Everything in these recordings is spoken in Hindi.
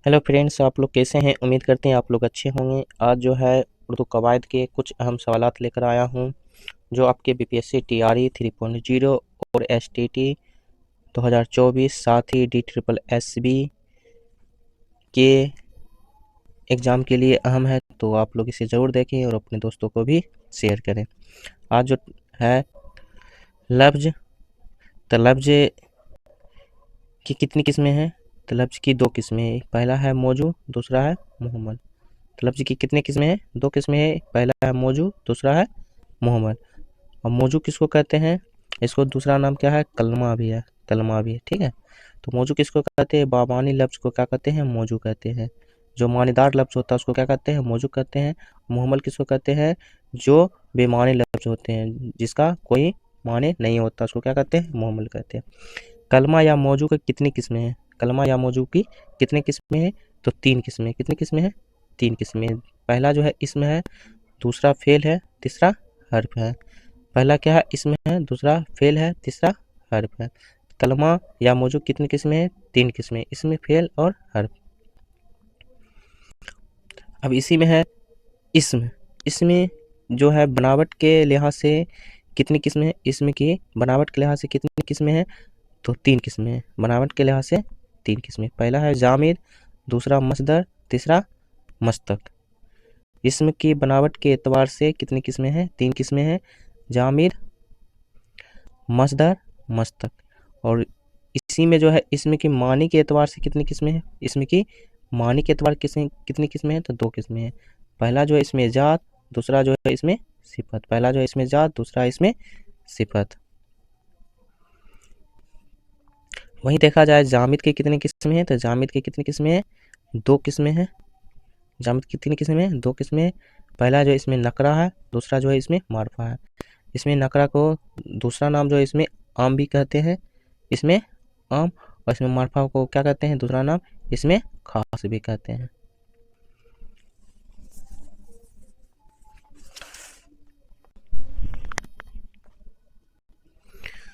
हेलो फ्रेंड्स, आप लोग कैसे हैं? उम्मीद करते हैं आप लोग अच्छे होंगे। आज जो है उर्दू कवायद के कुछ अहम सवालात लेकर आया हूं, जो आपके बीपीएससी टीआरई 3.0 और एसटीटी 2024 साथ ही DSSB के एग्ज़ाम के लिए अहम है। तो आप लोग इसे ज़रूर देखें और अपने दोस्तों को भी शेयर करें। आज जो है लफ्ज़, तो लफ्ज़ की कितनी किस्में हैं? तो लफ्ज़ की 2 किस्में हैं। पहला है मौजू, दूसरा है मुहम्मल। तो लफ्ज़ की कितनी किस्में हैं? 2 किस्में हैं। पहला है मौजू, दूसरा है मुहम्मल। और मौजू किसको कहते हैं? इसको दूसरा नाम क्या है? कलमा भी है, कलमा भी है, ठीक है। तो मौजू किसको कहते हैं? बामानी लफ्ज़ को क्या कहते हैं? मौजू कहते हैं। जो मानीदार लफ्ज़ होता है उसको क्या कहते हैं? मौजू कहते हैं। मुहम्मल किसको कहते हैं? जो बेमानी लफ्ज़ होते हैं, जिसका कोई माने नहीं होता, उसको क्या कहते हैं? मुहम्मल कहते हैं। कलमा या मौजू की कितनी किस्में हैं? कलमा या मौजू की कितनी किस्में हैं? तो 3 किस्में। कितनी किस्में हैं? 3 किस्में। पहला जो है इसम है, दूसरा फ़ेल है, तीसरा हर्फ है। पहला क्या है? इसम है, दूसरा फ़ेल है, तीसरा हर्फ है। कलमा या मौजू कितनी किस्में हैं? 3 किस्में। इसमें फ़ेल और हर्फ। अब इसी में है इसम। इसमें जो है बनावट के लिहाज से कितनी किस्में हैं? इसम की बनावट के लिहाज से कितनी किस्में हैं? तो 3 किस्में हैं। बनावट के लिहाज से 3 किस्में। पहला है जामिद, दूसरा मसदर, तीसरा मस्तक। इसम की बनावट के एतबार से कितनी किस्में हैं? 3 किस्में हैं। जामिद, मसदर, मस्तक। और इसी में जो है इसम की मानी के एतबार से कितनी किस्में हैं? इसम की मानी के एतबार कितनी किस्में हैं? तो 2 किस्में हैं। पहला जो है इसमें जात, दूसरा जो है इसमें सिफत। पहला जो है इसमें जात, दूसरा इसमें सिफत। वहीं देखा जाए जामिद की कितनी किस्में हैं? तो जामिद की कितनी किस्में हैं? 2 किस्में हैं। जामिद की कितनी किस्में हैं? 2 किस्में। पहला जो है इसमें नकरा है, दूसरा जो है इसमें मारफा है। इसमें नकरा को दूसरा नाम जो है इसमें आम भी कहते हैं, इसमें आम। और इसमें मारफा को क्या कहते हैं? दूसरा नाम इसमें खास भी कहते हैं।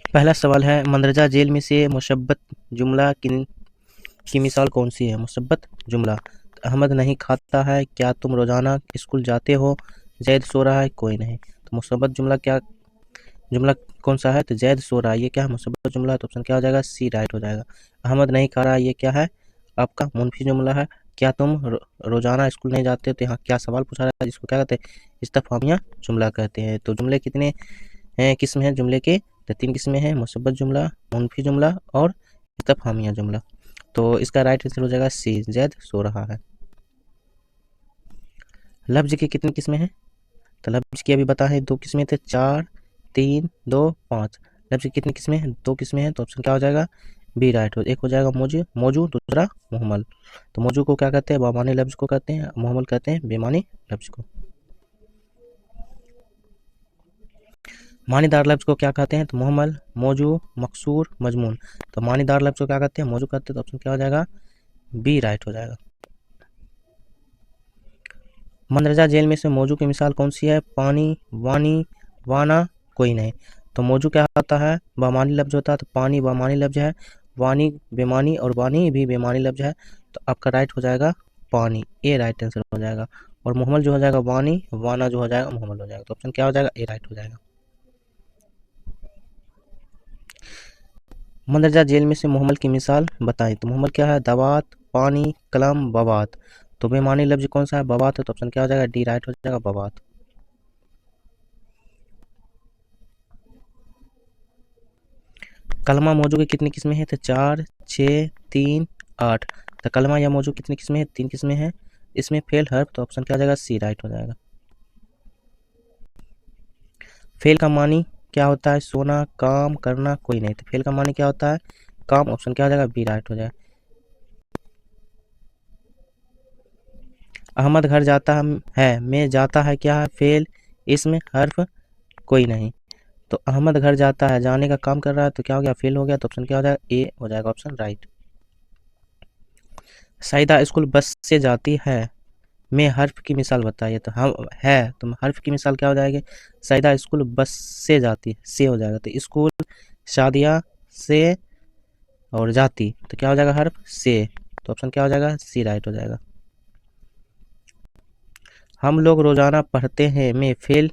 पहला सवाल है, मंदरजा जेल में से मुशब्बत जुमला की मिसाल कौन सी है? मुशब्बत जुमला, अहमद नहीं खाता है, क्या तुम रोज़ाना स्कूल जाते हो, जैद सो रहा है, कोई नहीं। तो मुशब्बत जुमला कौन सा है? तो जैद सो रहा है, ये क्या है? मुशब्बत जुमला है। तो ऑप्शन क्या हो जाएगा? सी राइट हो जाएगा। अहमद नहीं खा रहा है, ये क्या है? आपका मुनफी जुमला है। क्या तुम रोज़ाना स्कूल नहीं जाते? तो यहाँ क्या सवाल पूछा रहा है, जिसको क्या कहते हैं? इस्तिफ़हामिया जुमला कहते हैं। तो जुमले कितने किस्म हैं जुमले के? तो 3 किस्में हैं, मुसब्बत जुमला, मुनफी जुमला और इस्तिफ़हामिया जुमला। तो इसका राइट आंसर हो जाएगा सी, जैद सो रहा है। लफ्ज़ की कितनी किस्में हैं? तो लफ्ज़ की अभी बता है 2 किस्में थे, 4, 3, 2, 5। लफ्ज़ की कितनी किस्में हैं? 2 किस्में हैं। तो ऑप्शन क्या हो जाएगा? बी राइट हो। एक हो जाएगा मौजू, दूसरा मुहम्मल। तो मौजू को क्या कहते हैं? बामानी लफ्ज़ को कहते हैं। मुहम्मल कहते हैं बेमानी लफ्ज़ को। मानीदार लफ्ज़ को क्या कहते हैं? तो मुहम्मल, मौजू, मकसूर, मजमून। तो मानीदार लफ्ज़ को क्या कहते हैं? मौजू कहते हैं। तो ऑप्शन क्या हो जाएगा? बी राइट हो जाएगा। मंदरजा जेल में से मौजू की मिसाल कौन सी है? पानी, वानी, वाना, कोई नहीं। तो मौजू क्या होता है? बामानी लफ्ज़ होता है। तो पानी बामानी लफ्ज़ है, वानी बेमानी और वानी भी बेमानी लफ्ज़ है। तो आपका राइट हो जाएगा पानी, ए राइट आंसर हो जाएगा। और मुहम्मल जो हो जाएगा वानी, वाना जो हो जाएगा मुहम्मल हो जाएगा। तो ऑप्शन क्या हो जाएगा? ए राइट हो जाएगा। मंदरजा जेल में से मुहम्मल की मिसाल बताएं। तो मुहम्मल क्या है? दवात, पानी, कलम, बवात। तो बेमानी लफ्ज़ कौन सा है? बवात है। तो ऑप्शन क्या हो जाएगा? डी राइट हो जाएगा, बवात। कलमा मौजू की कितनी किस्में हैं? तो 4, 6, 3, 8। तो कलमा या मौजू कितनी किस्में हैं? 3 किस्में हैं। इसमें फेल हर्फ। तो ऑप्शन क्या हो जाएगा? सी राइट हो जाएगा। फेल का मानी क्या होता है? सोना, काम, करना, कोई नहीं। तो फेल का मानी क्या होता है? काम। ऑप्शन क्या हो जाएगा? बी राइट हो जाएगा। अहमद घर जाता है में जाता है क्या है? फेल, इसमें हर्फ, कोई नहीं। तो अहमद घर जाता है, जाने का काम कर रहा है, तो क्या हो गया? फेल हो गया। तो ऑप्शन क्या हो जाएगा? ए हो जाएगा, option right. Saeeda school bus से जाती है में हर्फ की मिसाल बताइए। तो हम है, तो हर्फ की मिसाल क्या हो जाएगी? सईदा स्कूल बस से जाती है, से हो जाएगा। तो स्कूल, शादिया, से और जाती। तो क्या हो जाएगा? हर्फ से। तो ऑप्शन क्या हो जाएगा, सी राइट हो जाएगा। हम लोग रोजाना पढ़ते हैं में फेल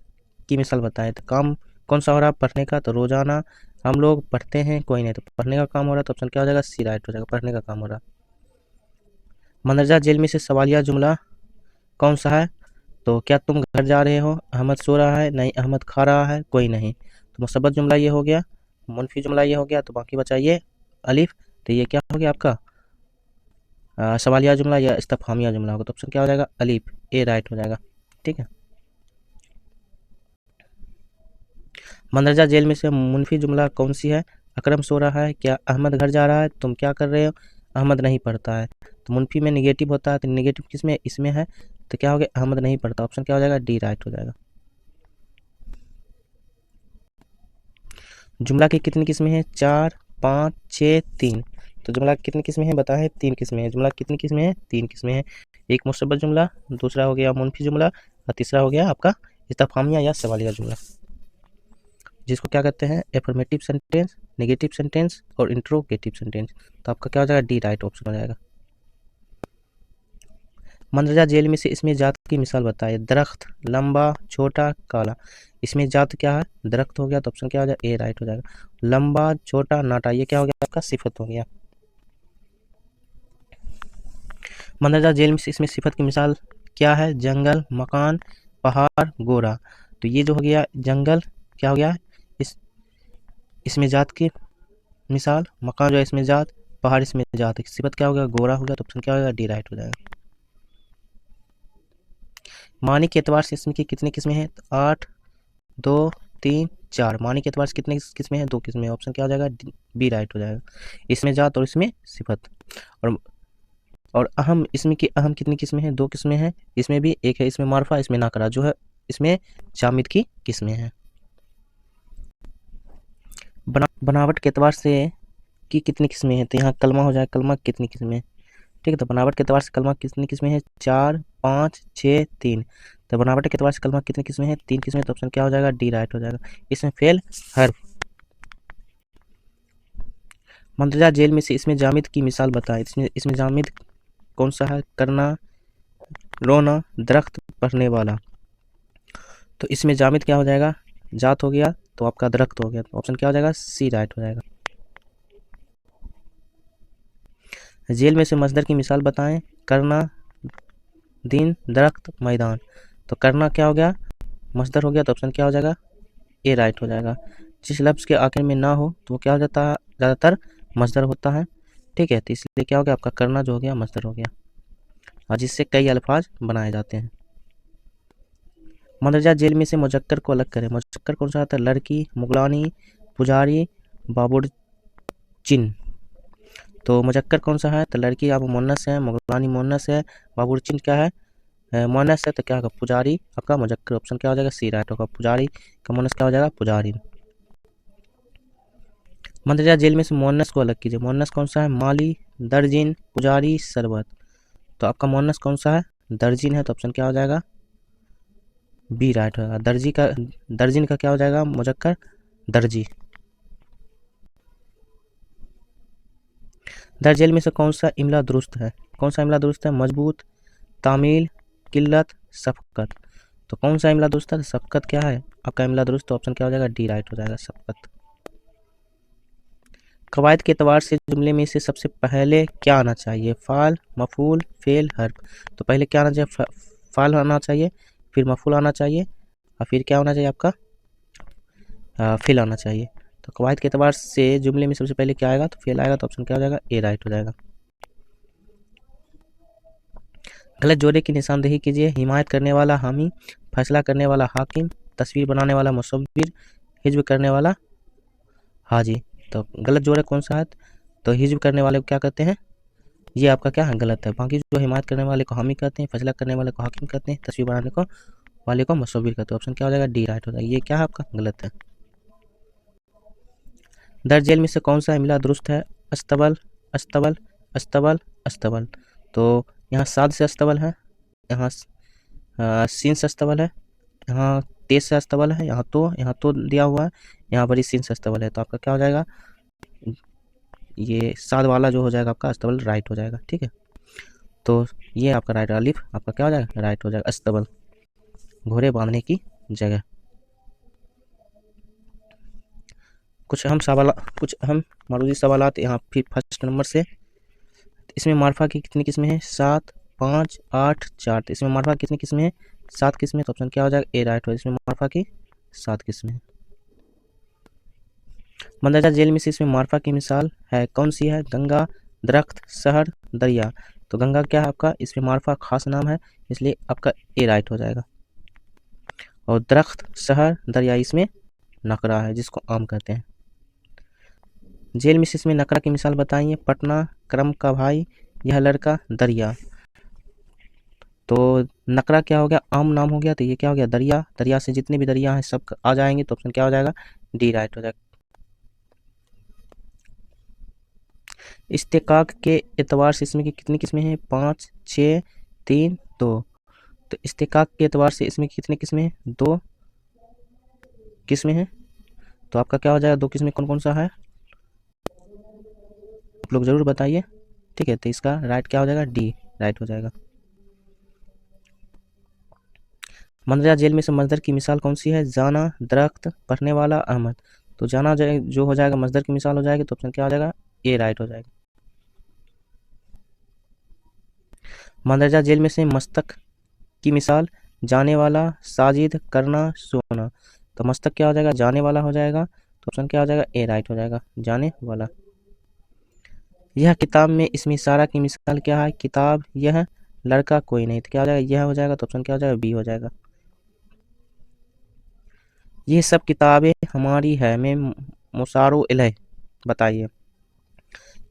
की मिसाल बताएं। तो काम कौन सा हो रहा है, पढ़ने का। तो रोजाना हम लोग पढ़ते हैं, कोई नहीं, तो पढ़ने का काम हो रहा है, तो ऑप्शन क्या हो जाएगा, सी राइट हो जाएगा, पढ़ने का काम हो रहा है। मंदरजा जेल में से सवालिया जुमला कौन सा है। तो क्या तुम घर जा रहे हो, अहमद सो रहा है, नहीं, अहमद खा रहा है, कोई नहीं। तो मुसब्बत जुमला ये हो गया, मुनफी जुमला ये हो गया, तो बाकी बचा ये अलिफ। तो ये क्या हो गया आपका सवालिया जुमला या इस्तफहामिया जुमला होगा। तो ऑप्शन क्या हो जाएगा, अलिफ, ए राइट हो जाएगा। ठीक है। मंदरजा जेल में से मुनफी जुमला कौन सी है। अकरम सो रहा है, क्या अहमद घर जा रहा है, तुम क्या कर रहे हो, अहमद नहीं पढ़ता है। तो मुनफी में निगेटिव होता है, तो निगेटिव किस में, इसमें है। तो क्या हो गया, अहमद नहीं पढ़ता। ऑप्शन क्या हो जाएगा, डी राइट हो जाएगा। जुमला की कितनी किस्में हैं, 4, 5, 6, 3। तो जुमला की कितनी किस्में हैं बताएं, 3 किस्में हैं। जुमला की कितनी किस्में हैं, 3 किस्में हैं। एक मुसब्बत जुमला, दूसरा हो गया मुनफी जुमला, और तीसरा हो गया आपका इस्तफहामिया या सवालिया जुमला, जिसको क्या कहते हैं, एफर्मेटिव सेंटेंस, नेगेटिव सेंटेंस और इंट्रोगेटिव सेंटेंस। तो आपका क्या हो जाएगा, डी राइट ऑप्शन हो जाएगा। मंदरजा जेल में से इसमें जात की मिसाल बताइए। दरख्त, लंबा, छोटा, काला। इसमें जात क्या है, दरख्त हो गया, तो ऑप्शन क्या हो जाएगा, ए राइट हो जाएगा। लंबा, छोटा, नाटा, ये क्या हो गया आपका, सिफत हो गया। मंदरजा जेल में से इसमें सिफत की मिसाल क्या है, जंगल, मकान, पहाड़, गोरा। तो ये जो हो गया जंगल, क्या हो गया, इसमें जात की मिसाल, मकान जो है इसमें जात, पहाड़ इसमें जात है, सिफत क्या हो गया, गोरा हो गया, तो ऑप्शन क्या हो गया, डी राइट हो जाएगा। मानी के एतबार से इसमें की कितनी किस्में हैं, 8, 2, 3, 4। मानी के एतबार से कितनी किस्में हैं, 2 किस्में। ऑप्शन क्या हो जाएगा, बी राइट हो जाएगा। इसमें जात और इसमें सिफत। और अहम, इसमें की अहम कितनी किस्में हैं, 2 किस्में हैं। इसमें भी एक है, इसमें मारफा, इसमें नाकरा, जो है इसमें जामिद की किस्में हैं। बनावट के एतबार से की कितनी किस्में हैं। तो यहाँ कलमा हो जाए, कलमा कितनी किस्में हैं। ठीक है, तो बनावट के एतबार से कलमा कितनी किस्में हैं, 4, 5, 6, 3। तो बनावट के एतबार से कलमा कितनी किस्में हैं, 3 किस्में। तो ऑप्शन क्या हो जाएगा, डी राइट हो जाएगा। इसमें फेल हर्फ। मंदरजा जेल में से इसमें जामिद की मिसाल बताएं। इसमें जामिद कौन सा है, करना, रोना, दरख्त, पढ़ने वाला। तो इसमें जामिद क्या हो जाएगा, जात हो गया, तो आपका दरख्त हो गया। तो ऑप्शन क्या हो जाएगा, सी राइट हो जाएगा। जेल में से मजदर की मिसाल बताएं। करना, दिन, दरख्त, मैदान। तो करना क्या हो गया, मजदर हो गया, तो ऑप्शन क्या हो जाएगा, ए राइट हो जाएगा। जिस लफ्ज़ के आखिर में ना हो तो वो क्या हो जाता है, ज़्यादातर मजदर होता है। ठीक है, तो इसलिए क्या हो गया, आपका करना जो हो गया मजदर हो गया, और जिससे कई अल्फाज बनाए जाते हैं। मंदरजा जेल में से मुजक्कर को अलग करें। मुजक्कर कौन सा आता है, लड़की, मुगलानी, पुजारी, बाबुरचिन। तो मुजक्कर कौन सा है, तो लड़की आप मुन्नस है, मुगलानी मुन्नस है, बाबुरचिन क्या है, मुन्नस है। तो क्या होगा, पुजारी आपका मुजक्कर। ऑप्शन क्या हो जाएगा, सी राइट होगा। पुजारी का मुन्नस क्या हो जाएगा, पुजारी। मंदरजा जेल में से मुन्नस को अलग कीजिए। मुन्नस कौन सा है, माली, दर्जिन, पुजारी, सरबत। तो आपका मुन्नस कौन सा है, दर्जिन है। तो ऑप्शन क्या हो जाएगा, बी राइट होगा। दर्जिन का क्या हो जाएगा, मुजक्कर, दर्जी। दर जेल में से कौन सा इमला दुरुस्त है। कौन सा इमला दुरुस्त है, मजबूत, तामील, किल्लत, शफकत। तो कौन सा इमला दुरुस्त है, शफकत क्या है आपका इमला दुरुस्त। तो ऑप्शन क्या हो जाएगा, डी राइट हो जाएगा, शफकत। कवायद के एतबार से जुमले में से सबसे पहले क्या आना चाहिए, फाल, मफूल, फेल, हर्फ। तो पहले क्या आना चाहिए, फाल आना चाहिए, फिर मफूल आना चाहिए, और फिर क्या होना चाहिए आपका, फेल आना चाहिए। तो कवायद के एतबार से जुमले में सबसे पहले क्या आएगा, तो फेल आएगा। तो ऑप्शन क्या हो जाएगा, ए राइट हो जाएगा। गलत जोड़े की निशानदेही कीजिए। हिमायत करने वाला हामी, फैसला करने वाला हाकिम, तस्वीर बनाने वाला मुसव्विर, हिज्ब करने वाला हाजी। तो गलत जोड़े कौन सा है, तो हिज्ब करने वाले को क्या कहते हैं, ये आपका क्या है, गलत है। बाकी जो हिमायत करने वाले को हामी कहते हैं, फैसला करने वाले को हाकिम कहते हैं, तस्वीर बनाने को वाले को मुसव्विर कहते हैं। ऑप्शन क्या हो जाएगा, डी राइट हो जाएगा। ये क्या है आपका, गलत है। दर जेल में से कौन सा इमला दुरुस्त है, अस्तबल, अस्तबल, अस्तबल, अस्तबल। तो यहाँ साद से अस्तबल है, यहाँ सीन से अस्तबल है, यहाँ तेज से अस्तबल है, यहाँ तो दिया हुआ है, यहाँ बड़ी सीन से अस्तबल है। तो आपका क्या हो जाएगा, ये साद वाला जो हो जाएगा आपका अस्तबल राइट हो जाएगा। ठीक है, तो ये आपका राइट, अलिफ आपका क्या हो जाएगा, राइट हो जाएगा। अस्तबल घोड़े बांधने की जगह। कुछ अहम मारूदी सवालात यहाँ फिर फर्स्ट नंबर से। इसमें मार्फा की कितनी किस्में हैं, 7, 5, 8, 4। तो इसमें मार्फा कितनी किस्में हैं, 7 किस्में। तो ऑप्शन क्या हो जाएगा, ए राइट हो। इसमें मार्फा की 7 किस्में। मंदरजा जेल में से इसमें मार्फा की मिसाल है, कौन सी है, गंगा, दरख्त, शहर, दरिया। तो गंगा क्या है आपका, इसमें मार्फा खास नाम है, इसलिए आपका ए राइट हो जाएगा। और दरख्त, शहर, दरिया इसमें नकरा है, जिसको आम कहते हैं। जेल में से इसमें नकरा की मिसाल बताइए, पटना, करम का भाई, यह लड़का, दरिया। तो नकरा क्या हो गया, आम नाम हो गया, तो ये क्या हो गया, दरिया। दरिया से जितने भी दरिया हैं सब आ जाएंगे, तो ऑप्शन क्या हो जाएगा, डी राइट हो जाएगा। इस्तेकाक के एतबार से इसमें की कितनी किस्में हैं, 5, 6, 3, 2। तो इस्तेकाक के एतबार से इसमें कितनी किस्में हैं, 2 किस्में हैं। तो आपका क्या हो जाएगा, 2 किस्में कौन कौन सा है, आप लोग जरूर बताइए। ठीक है, तो इसका राइट क्या हो जाएगा, डी राइट हो जाएगा। मंदरजा जेल में से मजदर की मिसाल कौन सी है, जाना, दरख्त, पढ़ने वाला, अहमद। तो जाना जो हो जाएगा मजदर की मिसाल हो जाएगी, तो ऑप्शन क्या हो जाएगा, ए राइट हो जाएगा। मंदरजा जेल में से मस्तक की मिसाल, जाने वाला, साजिद, करना, सोना। तो मस्तक क्या हो जाएगा, जाने वाला हो जाएगा, तो ऑप्शन क्या हो जाएगा, ए राइट हो जाएगा, जाने वाला। यह किताब में इसमें इशारा की मिसाल क्या है, किताब, यह लड़का, कोई नहीं। तो क्या हो जाएगा, यह हो जाएगा, तो ऑप्शन क्या हो जाएगा, बी हो जाएगा। ये सब किताबें हमारी है में मुसारो इलैह बताइए।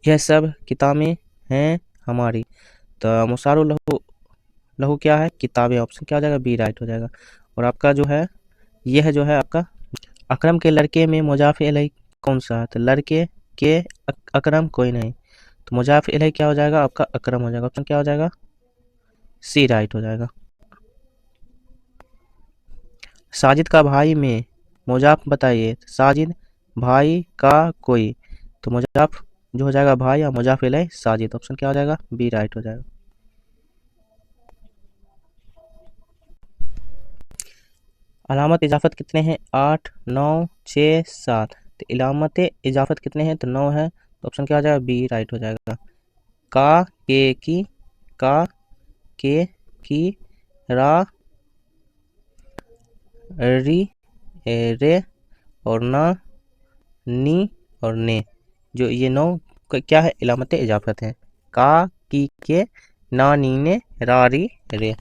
यह सब किताबें हैं हमारी, तो मुसारो लहू लहू क्या है, किताबें। ऑप्शन क्या हो जाएगा, बी राइट हो जाएगा। और आपका जो है, यह जो है आपका अकरम के लड़के में मुजाफ इलैह कौन सा है, तो लड़के के अकरम, कोई नहीं। तो मुजाफ इलैह क्या हो जाएगा, आपका अकरम हो जाएगा। ऑप्शन क्या हो जाएगा, सी राइट हो जाएगा। साजिद का भाई में मुजाफ बताइए, साजिद भाई का कोई। तो मुजाफ जो हो जाएगा भाई, या मुजाफ इलैह साजिद। ऑप्शन क्या हो जाएगा, बी राइट हो जाएगा। अलामत इजाफत कितने हैं, 8, 9, 6, 7। तो इलामत इजाफत कितने हैं, तो 9 है। तो ऑप्शन क्या हो जाएगा, बी राइट हो जाएगा। का, के की, का, के की, रा, री, रे, और ना, नी, और ने। जो ये 9 क्या है, इलामत इजाफत है। का, की, के, ना, नी, ने, रा, री, रे।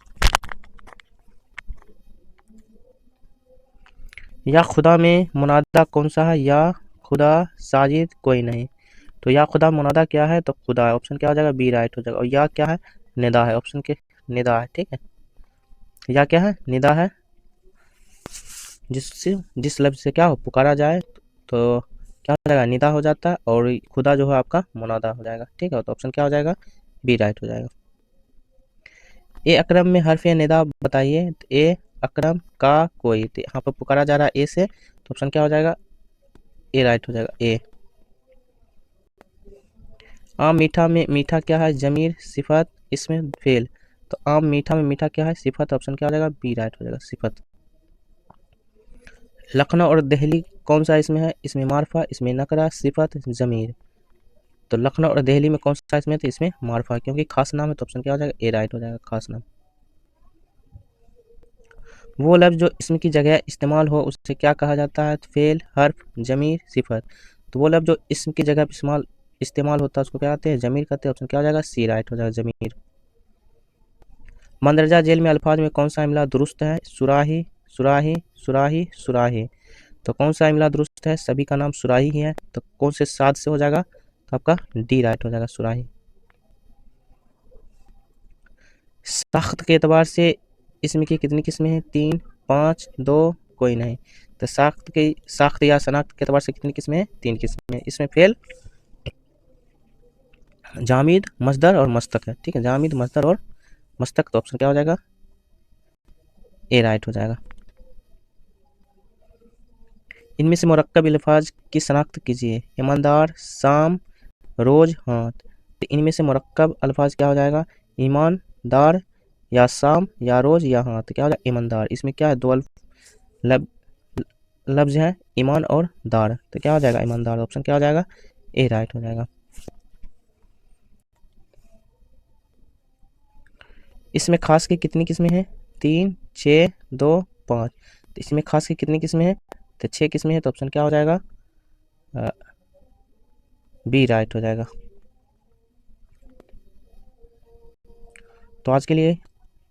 या खुदा में मुनादा कौन सा है, या खुदा, साजिद, कोई नहीं। तो या खुदा मुनादा क्या है, तो खुदा है। ऑप्शन क्या हो जाएगा, बी राइट हो जाएगा। और या क्या है, निदा है। ऑप्शन के निदा है। ठीक है, या क्या है, निदा है, जिस लफ्ज से क्या हो, पुकारा जाए, तो क्या हो जाएगा, निदा हो जाता है। और खुदा जो है आपका मुनादा हो जाएगा। ठीक है, तो ऑप्शन क्या हो जाएगा, बी राइट हो जाएगा। ए अकरम में हर्फ निदा बताइए, तो ए अकरम का कोई। तो यहाँ पर पुकारा जा रहा है ए से, तो ऑप्शन क्या हो जाएगा, ए राइट हो जाएगा, ए। आम मीठा में मीठा क्या है, जमीर, सिफत, इसमें फेल। तो आम मीठा में मीठा क्या है, सिफत। ऑप्शन क्या हो जाएगा, बी राइट हो जाएगा, सिफत। लखनऊ और दिल्ली कौन सा इसमें है, इसमें मारफा, इसमें नकरा, सिफत, जमीर। तो लखनऊ और दिल्ली में कौन सा इसमें, तो इसमें मारफा, क्योंकि खास नाम है। तो ऑप्शन क्या हो जाएगा, ए राइट हो जाएगा, खास नाम। वो लफ्ज जो इसम की जगह इस्तेमाल हो उसे क्या कहा जाता है, फेल, हर्फ, जमीर, सिफत। तो वो लफ्ज जो इसम की जगह इस्तेमाल होता है उसको क्या कहते हैं, जमीर कहते हैं। ऑप्शन क्या हो जाएगा, सी राइट हो जाएगा, जमीर। मंदरजा जेल में अल्फाज में कौन सा इमला दुरुस्त है, सुराही, सुराही, सुराही, सुराही। तो कौन सा इमला दुरुस्त है, सभी का नाम सुराही ही है। तो कौन से साद से हो जाएगा, तो आपका डी राइट हो जाएगा, सुराही। साख्त के एतबार से इसमें की कितनी किस्में हैं, 3, 5, 2, कोई नहीं। तो साख्त या शनाख्त के एतबार से कितनी किस्में हैं, 3 किस्में। इसमें फेल, जामिद, मस्दर और मस्तक है। ठीक है, जामिद, मस्दर और मस्तक। तो ऑप्शन क्या हो जाएगा, ए राइट हो जाएगा। इनमें से मुरक्कब अल्फाज की शनाख्त कीजिए, ईमानदार, साम, रोज़ हाथ। तो इनमें से मुरक्कब अल्फाज क्या हो जाएगा? ईमानदार या शाम या रोज़ या हाथ। तो क्या हो जाएगा? ईमानदार। इसमें क्या है? दो लफ्ज़ हैं, ईमान और दार। तो क्या हो जाएगा? ईमानदार। ऑप्शन क्या हो जाएगा? ए राइट हो जाएगा। इसमें खास की कितनी किस्में हैं? 3, 6, 2, 5। तो इसमें खास की कितनी किस्में हैं? तो 6 किस्में हैं। तो ऑप्शन क्या हो जाएगा? बी राइट हो जाएगा। तो आज के लिए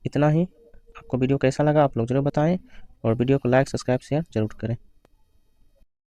इतना ही। आपको वीडियो कैसा लगा आप लोग ज़रूर बताएं, और वीडियो को लाइक, सब्सक्राइब, शेयर ज़रूर करें।